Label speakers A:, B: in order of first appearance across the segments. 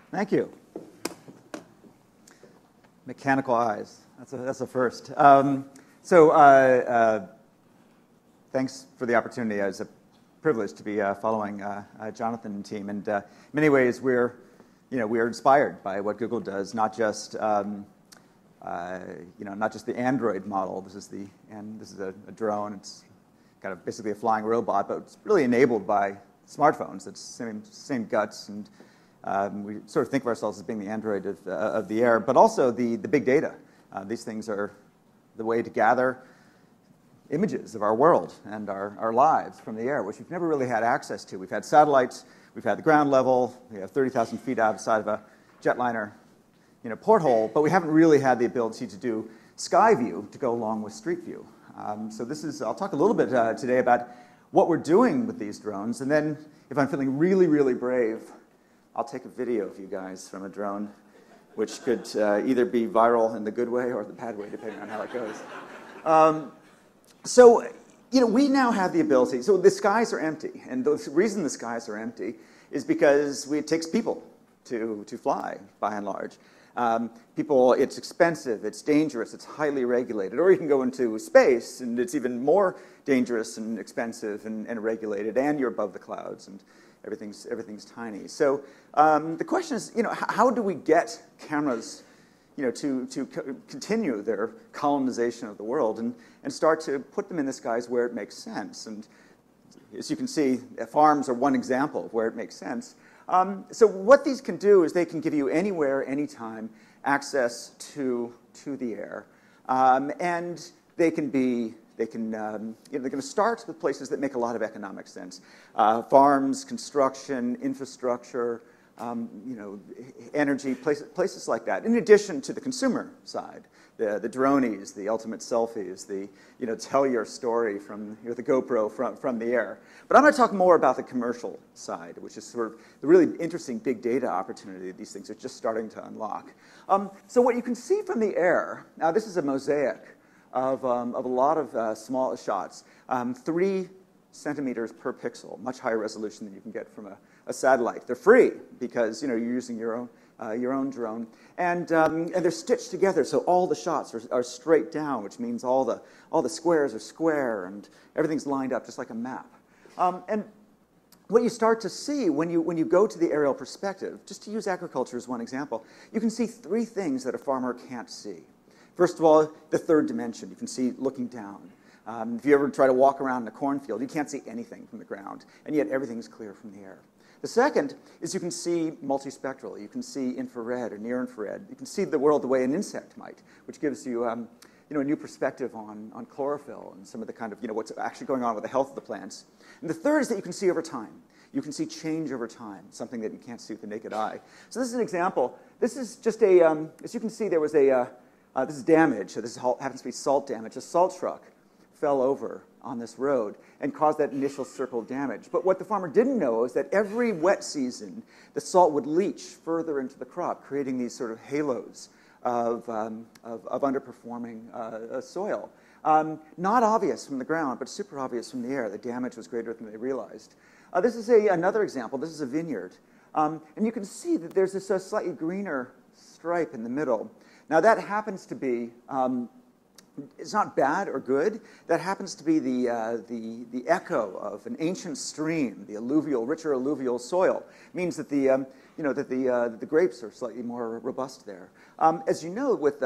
A: Thank you. Mechanical eyes. That's a first. Thanks for the opportunity. It's a privilege to be following Jonathan and team. And in many ways, we're inspired by what Google does. Not just not just the Android model. This is a drone. It's kind of basically a flying robot, but it's really enabled by smartphones. It's same guts, and we sort of think of ourselves as being the Android of the air, but also the big data. These things are the way to gather images of our world and our lives from the air, which we've never really had access to. We've had satellites, we've had the ground level, we have 30,000 feet outside of a jetliner porthole, but we haven't really had the ability to do sky view to go along with street view. I'll talk a little bit today about what we're doing with these drones, and then if I'm feeling really, really brave, I'll take a video of you guys from a drone, which could either be viral in the good way or the bad way, depending on how it goes. We now have the ability, so the skies are empty, and the reason the skies are empty is because it takes people to fly, by and large. It's expensive, it's dangerous, it's highly regulated, or you can go into space, and it's even more dangerous and expensive and regulated, and you're above the clouds, and everything's tiny. So the question is, how do we get cameras to continue their colonization of the world and start to put them in the skies where it makes sense? And as you can see, farms are one example of where it makes sense. So what these can do is they can give you anywhere, anytime, access to the air, and they're going to start with places that make a lot of economic sense: farms, construction, infrastructure, energy, places like that. In addition to the consumer side, the dronies, the ultimate selfies, the tell your story from the GoPro from the air. But I'm going to talk more about the commercial side, which is sort of the really interesting big data opportunity that these things are just starting to unlock. So what you can see from the air, now this is a mosaic of a lot of small shots, 3 centimeters per pixel, much higher resolution than you can get from a satellite. They're free because you're using your own drone, and they're stitched together, so all the shots are straight down, which means all the squares are square and everything's lined up just like a map. And what you start to see when you go to the aerial perspective, just to use agriculture as one example, you can see 3 things that a farmer can't see. First of all, the third dimension. You can see looking down. If you ever try to walk around in a cornfield, you can't see anything from the ground, and yet everything's clear from the air. The second is you can see multispectral. You can see infrared or near infrared. You can see the world the way an insect might, which gives you a new perspective on chlorophyll and some of the kind of what's actually going on with the health of the plants. And the third is that you can see over time. You can see change over time, something that you can't see with the naked eye. So this is an example. This is just as you can see, there was this is damage. So this happens to be salt damage. A salt truck fell over on this road and caused that initial circle of damage. But what the farmer didn't know is that every wet season, the salt would leach further into the crop, creating these sort of halos of underperforming soil. Not obvious from the ground, but super obvious from the air. The damage was greater than they realized. This is another example. This is a vineyard. And you can see that there's this slightly greener stripe in the middle. Now that happens to be it's not bad or good. That happens to be the echo of an ancient stream. The richer alluvial soil means that the grapes are slightly more robust there. As you know, with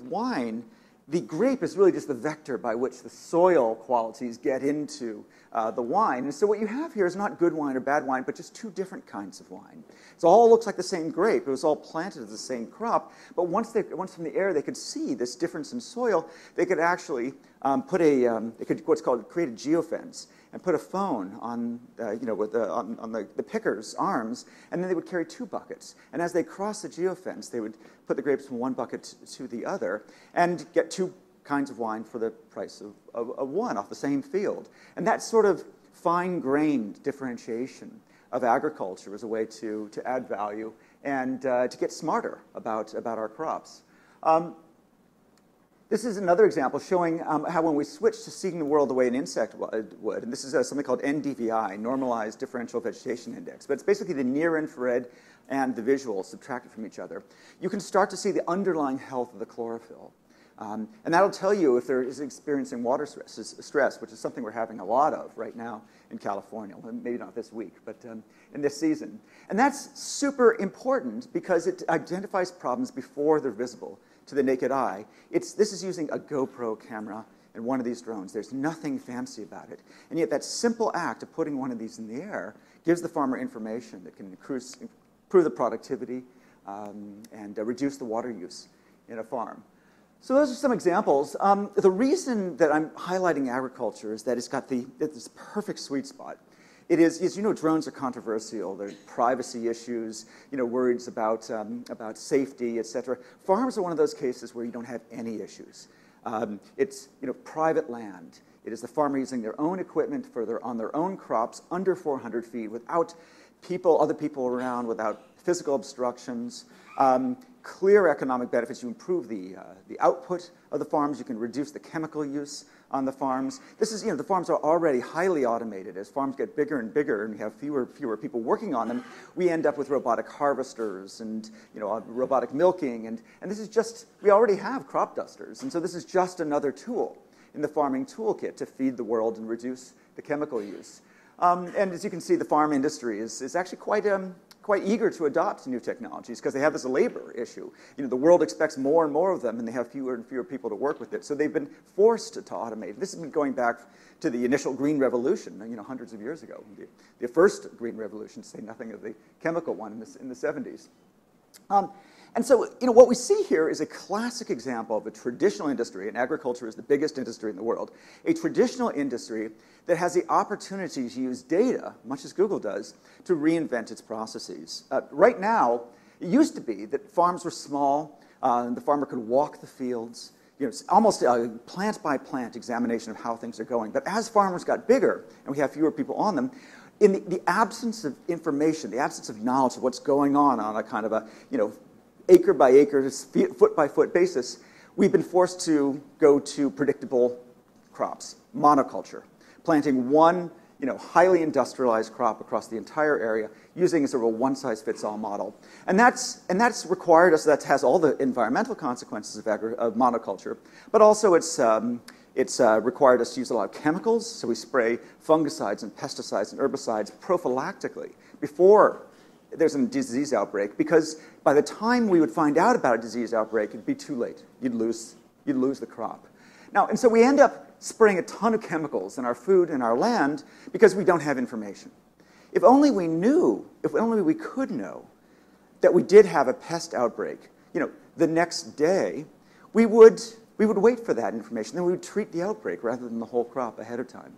A: wine, the grape is really just the vector by which the soil qualities get into the wine. And so what you have here is not good wine or bad wine, but just 2 different kinds of wine. It all looks like the same grape. It was all planted as the same crop. But once from the air they could see this difference in soil, they could actually create a geofence and put a phone on the picker's arms, and then they would carry 2 buckets. And as they crossed the geofence, they would put the grapes from one bucket to the other and get 2 kinds of wine for the price of one off the same field. And that sort of fine-grained differentiation of agriculture is a way to add value and to get smarter about our crops. This is another example showing how when we switch to seeing the world the way an insect would, and this is something called NDVI, Normalized Differential Vegetation Index, but it's basically the near-infrared and the visual subtracted from each other, you can start to see the underlying health of the chlorophyll. And that'll tell you if there is experiencing water stress, which is something we're having a lot of right now in California. Maybe not this week, but in this season. And that's super important because it identifies problems before they're visible to the naked eye. This is using a GoPro camera in one of these drones. There's nothing fancy about it. And yet that simple act of putting one of these in the air gives the farmer information that can improve the productivity and reduce the water use in a farm. So those are some examples. The reason that I'm highlighting agriculture is that it's got this perfect sweet spot. It is, as you know, drones are controversial. There's privacy issues, worries about safety, et cetera. Farms are one of those cases where you don't have any issues. It's private land. It is the farmer using their own equipment on their own crops under 400 feet without other people around, without physical obstructions. Clear economic benefits. You improve the output of the farms. You can reduce the chemical use on the farms. This is, the farms are already highly automated. As farms get bigger and bigger and we have fewer people working on them, we end up with robotic harvesters and, robotic milking. And this is just, we already have crop dusters. And so this is just another tool in the farming toolkit to feed the world and reduce the chemical use. And as you can see, the farm industry is actually quite eager to adopt new technologies because they have this labor issue. The world expects more and more of them, and they have fewer and fewer people to work with it. So they've been forced to automate. This has been going back to the initial Green Revolution, hundreds of years ago. The first Green Revolution, to say nothing of the chemical one in the 70s. And so, what we see here is a classic example of a traditional industry, and agriculture is the biggest industry in the world, a traditional industry that has the opportunity to use data, much as Google does, to reinvent its processes. Right now, it used to be that farms were small, and the farmer could walk the fields, it's almost a plant-by-plant examination of how things are going. But as farmers got bigger, and we have fewer people on them, in the absence of information, the absence of knowledge of what's going on a kind of a, acre by acre, foot by foot basis, we've been forced to go to predictable crops, monoculture, planting one highly industrialized crop across the entire area using sort of a one-size-fits-all model. And that's required us, that has all the environmental consequences of monoculture, but also it's required us to use a lot of chemicals, so we spray fungicides and pesticides and herbicides prophylactically before there's a disease outbreak, because by the time we would find out about a disease outbreak, it'd be too late. You'd lose the crop. Now, and so we end up spraying a ton of chemicals in our food and our land because we don't have information. If only we knew, if only we could know that we did have a pest outbreak, the next day, we would wait for that information. Then we would treat the outbreak rather than the whole crop ahead of time.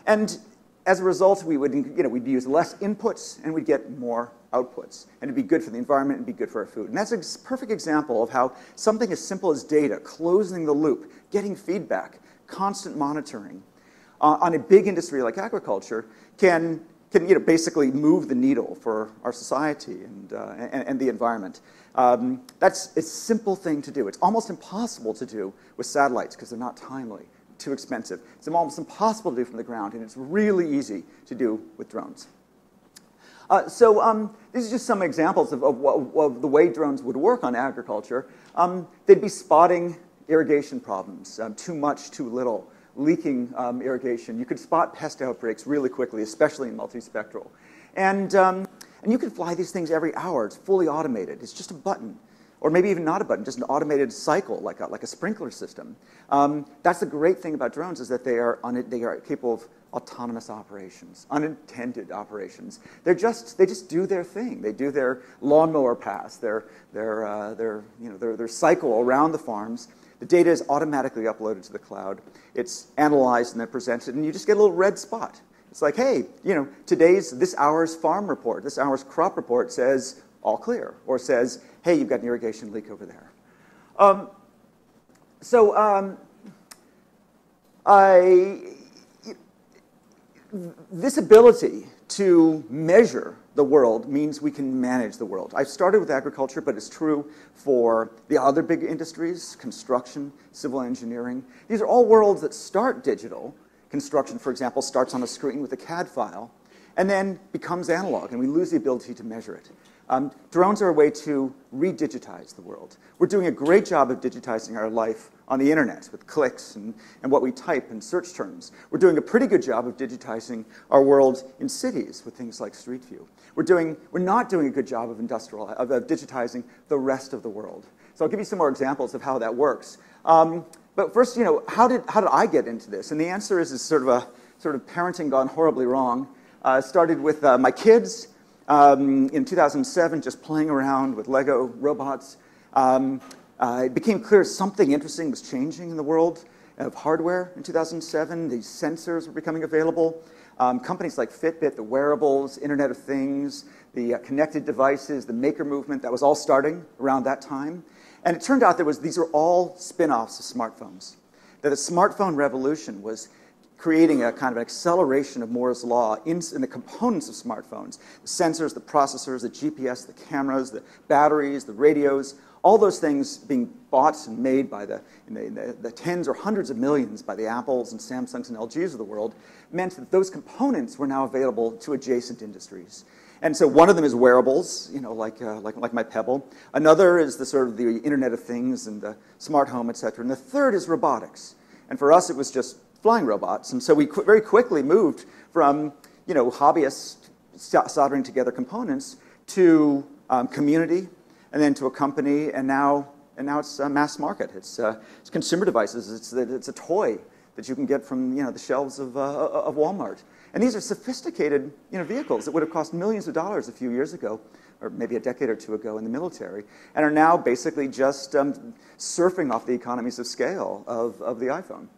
A: And as a result, we'd use less inputs and we'd get more outputs. And it'd be good for the environment and be good for our food. And that's a perfect example of how something as simple as data, closing the loop, getting feedback, constant monitoring on a big industry like agriculture can basically move the needle for our society and the environment. That's a simple thing to do. It's almost impossible to do with satellites because they're not timely. Too expensive. It's almost impossible to do from the ground, and it's really easy to do with drones. So these are just some examples of the way drones would work on agriculture. They'd be spotting irrigation problems, too much, too little, leaking irrigation. You could spot pest outbreaks really quickly, especially in multispectral. And you can fly these things every hour. It's fully automated. It's just a button. Or maybe even not a button, just an automated cycle, like a sprinkler system. That's the great thing about drones, is that they are capable of autonomous operations, unintended operations. They just do their thing. They do their lawnmower pass, their cycle around the farms. The data is automatically uploaded to the cloud. It's analyzed and then presented, and you just get a little red spot. It's like, hey, this hour's farm report, this hour's crop report says all clear, or says, hey, you've got an irrigation leak over there. This ability to measure the world means we can manage the world. I started with agriculture, but it's true for the other big industries, construction, civil engineering. These are all worlds that start digital. Construction, for example, starts on a screen with a CAD file. and then becomes analog, and we lose the ability to measure it. Drones are a way to re-digitize the world. We're doing a great job of digitizing our life on the internet with clicks and what we type and search terms. We're doing a pretty good job of digitizing our world in cities with things like Street View. We're not doing a good job of digitizing the rest of the world. So I'll give you some more examples of how that works. But first, how did I get into this? And the answer is sort of parenting gone horribly wrong. Started with my kids. In 2007, just playing around with Lego robots, it became clear something interesting was changing in the world of hardware in 2007. These sensors were becoming available. Companies like Fitbit, the wearables, Internet of Things, the connected devices, the maker movement, that was all starting around that time. And it turned out these were all spin-offs of smartphones. That the smartphone revolution was creating a kind of an acceleration of Moore's law in the components of smartphones. The sensors, the processors, the GPS, the cameras, the batteries, the radios, all those things being bought and made by the tens or hundreds of millions by the Apples and Samsungs and LGs of the world, meant that those components were now available to adjacent industries. And so one of them is wearables, like my Pebble. Another is the Internet of Things and the smart home, et cetera. And the third is robotics. And for us, it was just flying robots. And so we very quickly moved from hobbyists soldering together components to community, and then to a company, and now it's mass market. It's consumer devices. It's a toy that you can get from the shelves of Walmart. And these are sophisticated vehicles that would have cost millions of dollars a few years ago, or maybe a decade or two ago in the military, and are now basically just surfing off the economies of scale of the iPhone.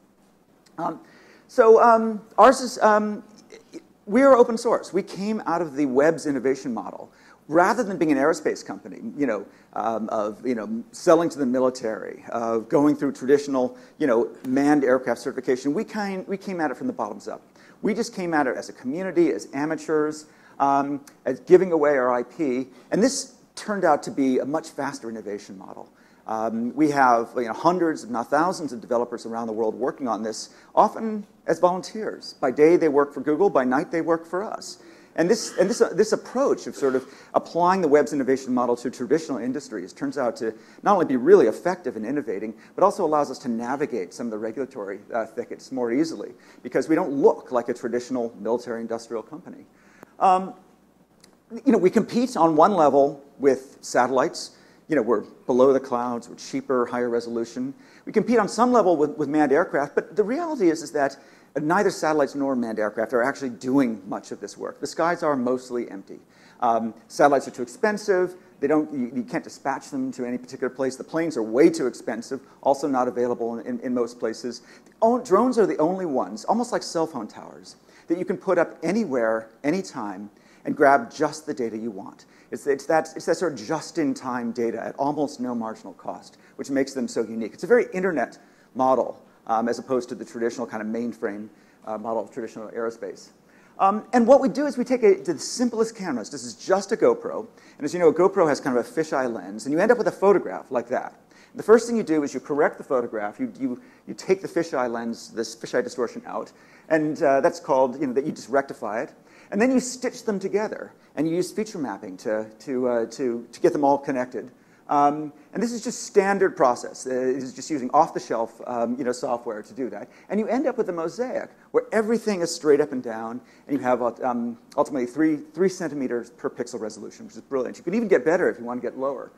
A: Ours is, we are open source. We came out of the web's innovation model. Rather than being an aerospace company, selling to the military, going through traditional, manned aircraft certification, we came at it from the bottoms up. We just came at it as a community, as amateurs, as giving away our IP, and this turned out to be a much faster innovation model. We have hundreds, if not thousands, of developers around the world working on this, often as volunteers. By day, they work for Google. By night, they work for us. And this approach of sort of applying the web's innovation model to traditional industries turns out to not only be really effective in innovating, but also allows us to navigate some of the regulatory thickets more easily, because we don't look like a traditional military-industrial company. We compete on one level with satellites. We're below the clouds, we're cheaper, higher resolution. We compete on some level with manned aircraft, but the reality is that neither satellites nor manned aircraft are actually doing much of this work. The skies are mostly empty. Satellites are too expensive. You can't dispatch them to any particular place. The planes are way too expensive, also not available in most places. Drones are the only ones, almost like cell phone towers, that you can put up anywhere, anytime, and grab just the data you want. It's that sort of just-in-time data at almost no marginal cost, which makes them so unique. It's a very internet model, as opposed to the traditional kind of mainframe model of traditional aerospace. And what we do is we take the simplest cameras. This is just a GoPro. And as you know, a GoPro has kind of a fisheye lens. And you end up with a photograph like that. The first thing you do is you correct the photograph. You take the fisheye lens, this fisheye distortion out. And that's called, that you just rectify it. And then you stitch them together. And you use feature mapping to get them all connected. And this is just standard process. It is just using off-the-shelf software to do that. And you end up with a mosaic where everything is straight up and down, and you have ultimately 3 centimeters per pixel resolution, which is brilliant. You can even get better if you want to get lower.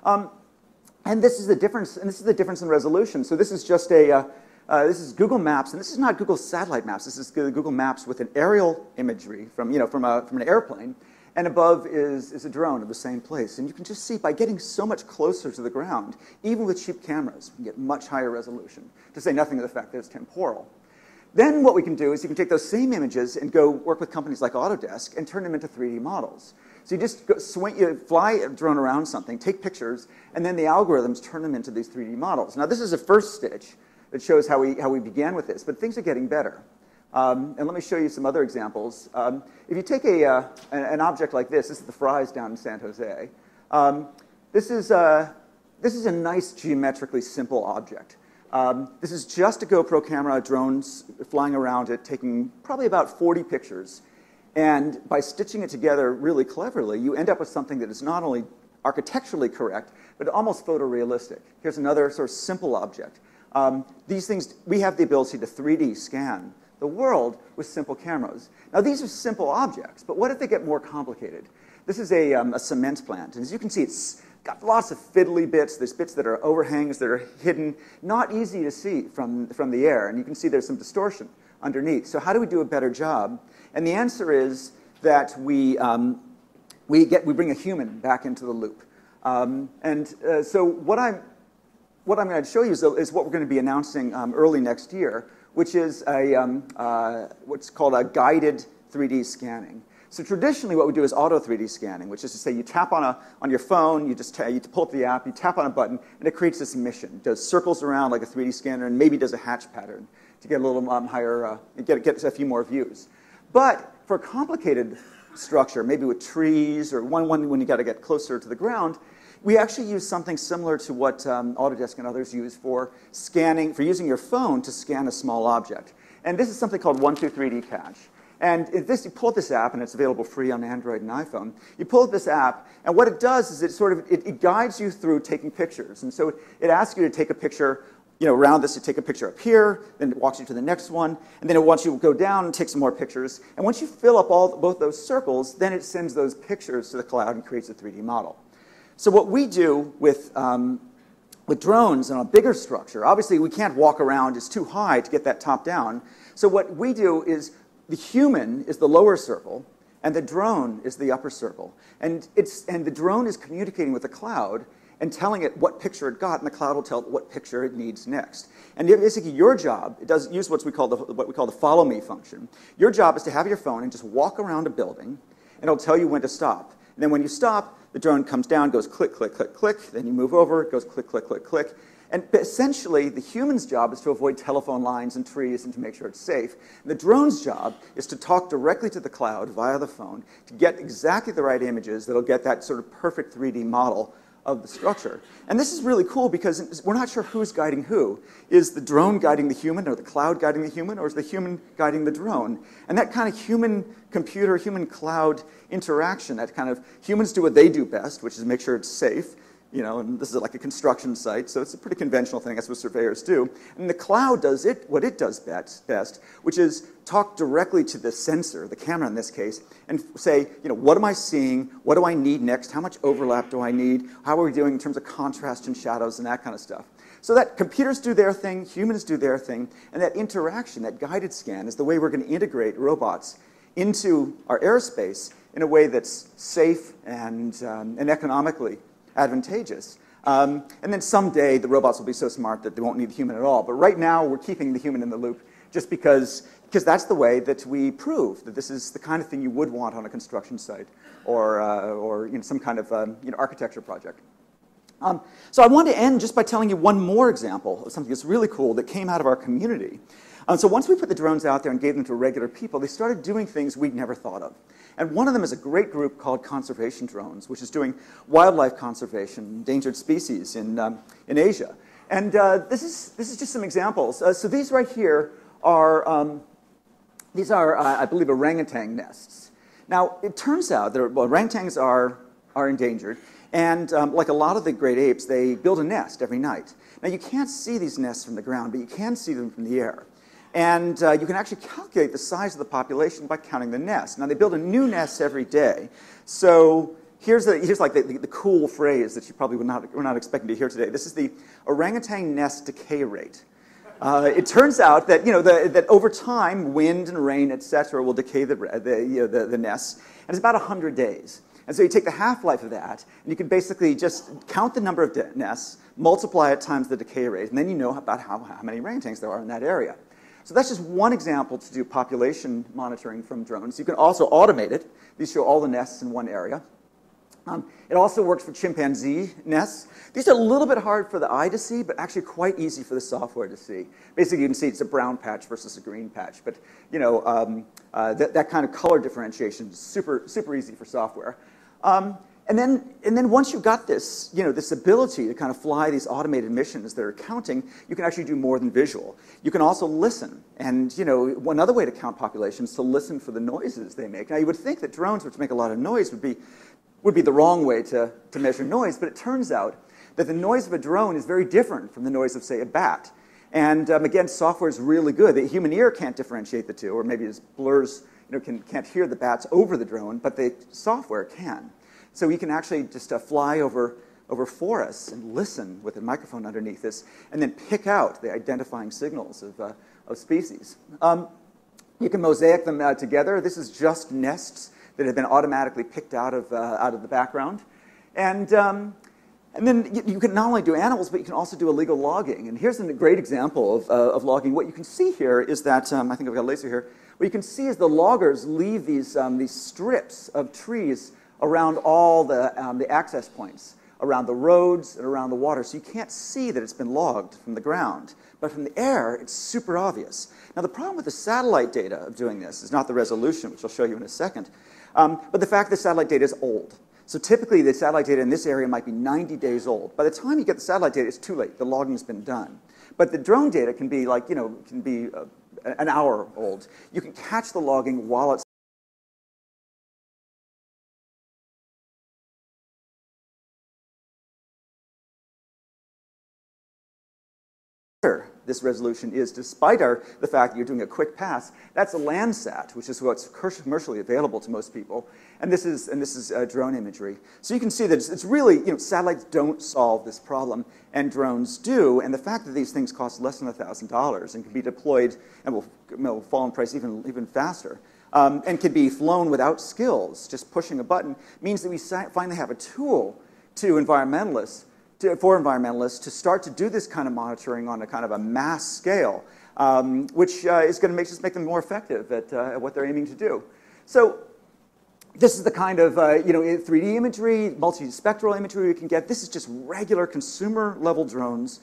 A: And this is the difference. And this is the difference in resolution. So this is just this is Google Maps, and this is not Google satellite maps. This is Google Maps with an aerial imagery from an airplane. And above is a drone of the same place. And you can just see, by getting so much closer to the ground, even with cheap cameras, we can get much higher resolution, to say nothing of the fact that it's temporal. Then what we can do is you can take those same images and go work with companies like Autodesk and turn them into 3D models. So you just fly a drone around something, take pictures, and then the algorithms turn them into these 3D models. Now, this is a first stitch that shows how we began with this, but things are getting better. And let me show you some other examples. If you take an object like this is the Fry's down in San Jose. This is a nice geometrically simple object. This is just a GoPro camera, drones flying around it, taking probably about 40 pictures. And by stitching it together really cleverly, you end up with something that is not only architecturally correct, but almost photorealistic. Here's another sort of simple object. These things, we have the ability to 3D scan the world with simple cameras. Now, these are simple objects, but what if they get more complicated? This is a cement plant, and as you can see, it's got lots of fiddly bits. There's bits that are overhangs that are hidden, not easy to see from the air, and you can see there's some distortion underneath. So how do we do a better job? And the answer is that we bring a human back into the loop. So what I'm going to show you is what we're going to be announcing early next year, which is what's called a guided 3D scanning. So traditionally, what we do is auto 3D scanning, which is to say you tap on your phone, you pull up the app, you tap on a button, and it creates this emission. It does circles around like a 3D scanner, and maybe does a hatch pattern to get a little higher, get a few more views. But for a complicated structure, maybe with trees or one when you got to get closer to the ground, we actually use something similar to what Autodesk and others use for using your phone to scan a small object. And this is something called 123D Catch. And you pull up this app, and it's available free on Android and iPhone. You pull up this app, and what it does is it guides you through taking pictures. And so it asks you to take a picture, around this. You take a picture up here, then it walks you to the next one, and then it wants you to go down and take some more pictures. And once you fill up both those circles, then it sends those pictures to the cloud and creates a 3D model. So what we do with drones on a bigger structure, obviously we can't walk around, it's too high to get that top down. So what we do is the human is the lower circle, and the drone is the upper circle. And the drone is communicating with the cloud and telling it what picture it got, and the cloud will tell it what picture it needs next. And basically your job, it does use what we call the follow me function. Your job is to have your phone and just walk around a building, and it'll tell you when to stop. And then when you stop, the drone comes down, goes click, click, click, click, then you move over, it goes click, click, click, click. And essentially, the human's job is to avoid telephone lines and trees and to make sure it's safe. And the drone's job is to talk directly to the cloud via the phone to get exactly the right images that'll get that sort of perfect 3D model of the structure. And this is really cool because we're not sure who's guiding who. Is the drone guiding the human, or the cloud guiding the human, or is the human guiding the drone? And that kind of human-computer, human-cloud interaction, that kind of humans do what they do best, which is make sure it's safe. And this is like a construction site, so it's a pretty conventional thing. That's what surveyors do. And the cloud does what it does best, which is talk directly to the sensor, the camera in this case, and say, what am I seeing? What do I need next? How much overlap do I need? How are we doing in terms of contrast and shadows and that kind of stuff? So that computers do their thing, humans do their thing, and that interaction, that guided scan, is the way we're going to integrate robots into our airspace in a way that's safe and economically advantageous. And then someday the robots will be so smart that they won't need the human at all. But right now we're keeping the human in the loop just because that's the way that we prove that this is the kind of thing you would want on a construction site or some kind of architecture project. So I want to end just by telling you one more example of something that's really cool that came out of our community. So once we put the drones out there and gave them to regular people, they started doing things we'd never thought of. And one of them is a great group called Conservation Drones, which is doing wildlife conservation, endangered species in Asia. And this is just some examples. So these right here are, I believe, orangutan nests. Now, it turns out that orangutans are endangered, and like a lot of the great apes, they build a nest every night. Now, you can't see these nests from the ground, but you can see them from the air. And you can actually calculate the size of the population by counting the nests. Now, they build a new nest every day. So here's like the cool phrase that you probably were not expecting to hear today. This is the orangutan nest decay rate. It turns out that that over time, wind and rain, etc., will decay the nests, and it's about 100 days. And so you take the half-life of that, and you can basically just count the number of nests, multiply it times the decay rate, and then you know about how many orangutans there are in that area. So that's just one example to do population monitoring from drones. You can also automate it. These show all the nests in one area. It also works for chimpanzee nests. These are a little bit hard for the eye to see, but actually quite easy for the software to see. Basically, you can see it's a brown patch versus a green patch. But that kind of color differentiation is super easy for software. And then once you've got this, this ability to kind of fly these automated missions that are counting, you can actually do more than visual. You can also listen. And one other way to count populations is to listen for the noises they make. Now, you would think that drones, which make a lot of noise, would be the wrong way to measure noise, but it turns out that the noise of a drone is very different from the noise of, say, a bat. And again, software is really good. The human ear can't differentiate the two, or maybe it blurs, can't hear the bats over the drone, but the software can. So you can actually just fly over forests and listen with a microphone underneath this, and then pick out the identifying signals of species. You can mosaic them together. This is just nests that have been automatically picked out of the background. And then you can not only do animals, but you can also do illegal logging. And here's a great example of logging. What you can see here is that, I think I've got a laser here, what you can see is the loggers leave these strips of trees around all the access points, around the roads and around the water. So you can't see that it's been logged from the ground. But from the air, it's super obvious. Now, the problem with the satellite data of doing this is not the resolution, which I'll show you in a second, but the fact that the satellite data is old. So typically, the satellite data in this area might be 90 days old. By the time you get the satellite data, it's too late. The logging's been done. But the drone data can be an hour old. You can catch the logging while it's this resolution is, despite the fact that you're doing a quick pass. That's a Landsat, which is what's commercially available to most people, and this is drone imagery. So you can see that it's really, satellites don't solve this problem, and drones do. And the fact that these things cost less than $1,000 and can be deployed and will fall in price even faster, and can be flown without skills, just pushing a button, means that we finally have a tool for environmentalists to start to do this kind of monitoring on a kind of a mass scale, which is going to make them more effective at what they're aiming to do. So this is the kind of 3D imagery, multispectral imagery we can get. This is just regular consumer-level drones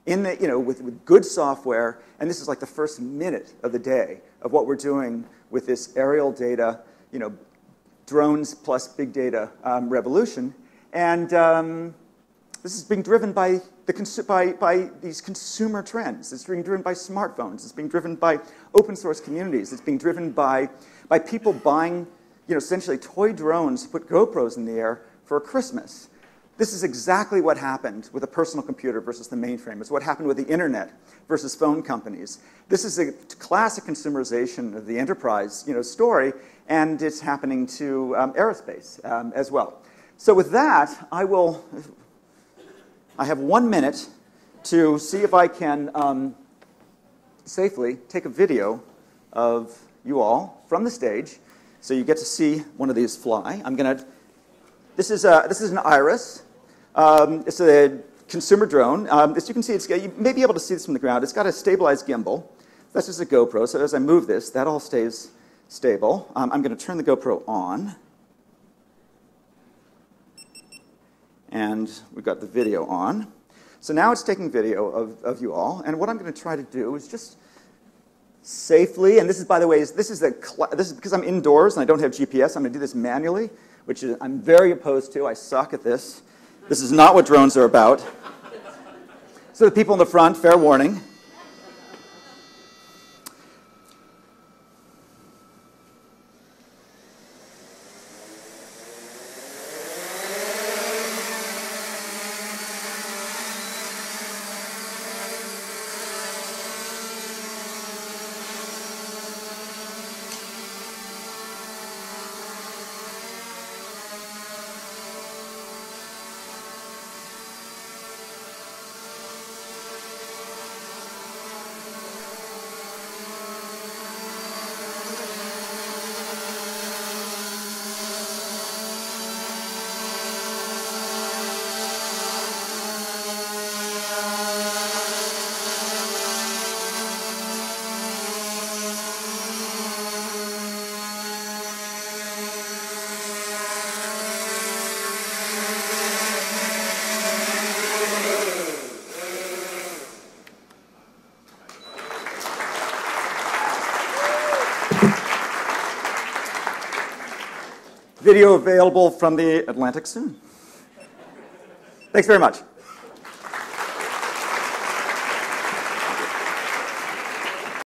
A: with good software, and this is like the first minute of the day of what we're doing with this aerial data, drones plus big data revolution. And this is being driven by these consumer trends. It's being driven by smartphones. It's being driven by open source communities. It's being driven by people buying, essentially toy drones to put GoPros in the air for Christmas. This is exactly what happened with a personal computer versus the mainframe. It's what happened with the internet versus phone companies. This is a classic consumerization of the enterprise, story, and it's happening to aerospace as well. So with that, I have 1 minute to see if I can safely take a video of you all from the stage, so you get to see one of these fly. This is an Iris. It's a consumer drone. As you can see, you may be able to see this from the ground. It's got a stabilized gimbal. That's just a GoPro. So as I move this, that all stays stable. I'm going to turn the GoPro on. And we've got the video on. So now it's taking video of you all. And what I'm going to try to do is just safely, and this is, by the way, this is because I'm indoors and I don't have GPS. I'm going to do this manually, which I'm very opposed to. I suck at this. This is not what drones are about. So the people in the front, fair warning. Video available from the Atlantic soon. Thanks very much.